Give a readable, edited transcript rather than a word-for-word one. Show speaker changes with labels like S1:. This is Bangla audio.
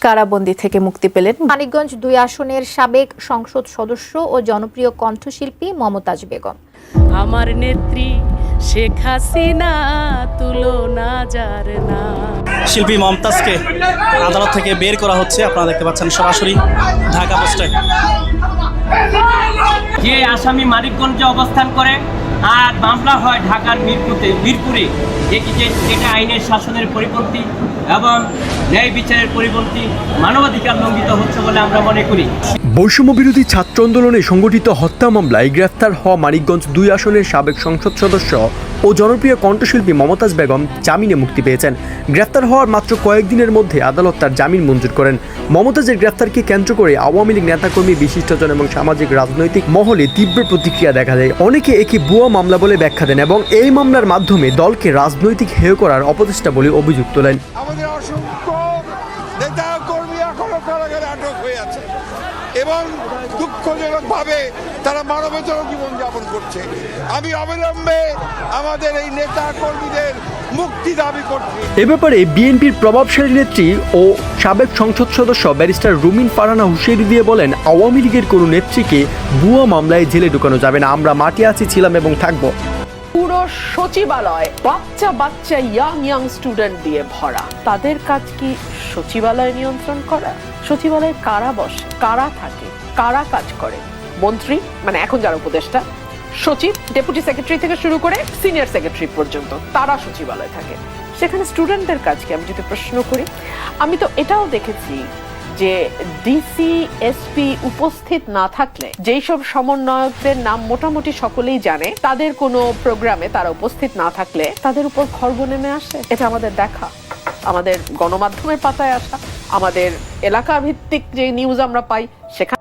S1: কারাবন্দী থেকে মুক্তি পেলেন মানিকগঞ্জ ২ আসনের সাবেক সংসদ সদস্য ও জনপ্রিয় কণ্ঠশিল্পী মমতাজ বেগম।
S2: আমার নেত্রী শেখ হাসিনা তুলনা যার না।
S3: শিল্পী মমতাজকে আদালত থেকে বের করা হচ্ছে, আপনারা দেখতে পাচ্ছেন সরাসরি ঢাকা পোস্টে।
S4: যে আসামি মানিকগঞ্জে অবস্থান করে আর মামলা হয় ঢাকার মিরপুরে, যেটা আইনের শাসনের পরিপন্থী এবং ন্যায় বিচারের পরিপন্থী, মানবাধিকার লঙ্ঘিত হচ্ছে বলে আমরা মনে করি।
S5: বৈষম্য বিরোধী ছাত্র আন্দোলনে সংগঠিত হত্যা মামলায় গ্রেফতার হওয়া মানিকগঞ্জ ২ আসনের সাবেক সংসদ সদস্য ও জনপ্রিয় কণ্ঠশিল্পী মমতাজ বেগম জামিনে মুক্তি পেয়েছেন। গ্রেফতার হওয়ার মাত্র কয়েকদিনের মধ্যে আদালত তার জামিন মঞ্জুর করেন। মমতাজের গ্রেফতারকে কেন্দ্র করে আওয়ামী লীগ নেতাকর্মী, বিশিষ্টজন এবং সামাজিক রাজনৈতিক মহলে তীব্র প্রতিক্রিয়া দেখা যায়। অনেকে একে ভুয়া মামলা বলে ব্যাখ্যা দেন এবং এই মামলার মাধ্যমে দলকে রাজনৈতিক হেয় করার অপচেষ্টা বলে অভিযোগ তোলেন।
S6: আমাদের অসংখ্য নেতা কর্মী এখনো কারাগারে আটক হয়ে আছে এবং দুঃখজনকভাবে তারা মানবেতর জীবনযাপন করছে। আমি অবিলম্বে আমাদের এই নেতা কর্মীদের মুক্তি দাবি করছি।
S5: এ ব্যাপারে বিএনপির প্রভাবশালী নেত্রী ও সাবেক সংসদ সদস্য ব্যারিস্টার রুমিন ফারহানা হুঁশিয়ারি দিয়ে বলেন, আওয়ামী লীগের কোনো নেত্রীকে ভুয়া মামলায় জেলে ঢুকানো যাবে না। আমরা মাঠে আছি, ছিলাম এবং থাকবো।
S7: পুরো সচিবালয় বাচ্চা ইয়াং স্টুডেন্ট দিয়ে ভরা। তাদের কাজ কি সচিবালয় নিয়ন্ত্রণ করা? সচিবালয়ে কারা বসে, কারা থাকে, কারা কাজ করে? মন্ত্রী, মানে এখন যারা উপদেষ্টা, সচিব, ডেপুটি সেক্রেটারি থেকে শুরু করে সিনিয়র সেক্রেটারি পর্যন্ত তারা সচিবালয় থাকে। সেখানে স্টুডেন্টদের কাজ কি আমি যদি প্রশ্ন করি? আমি তো এটাও দেখেছি যে ডিসি, এসপি উপস্থিত না থাকলে, যেই সব সমন্বয়কদের নাম মোটামুটি সকলেই জানে, তাদের কোনো প্রোগ্রামে তারা উপস্থিত না থাকলে তাদের উপর খড়গ নেমে আসে। এটা আমাদের দেখা, আমাদের গণমাধ্যমের পাতায় আসা, আমাদের এলাকা ভিত্তিক যে নিউজ আমরা পাই সেখানে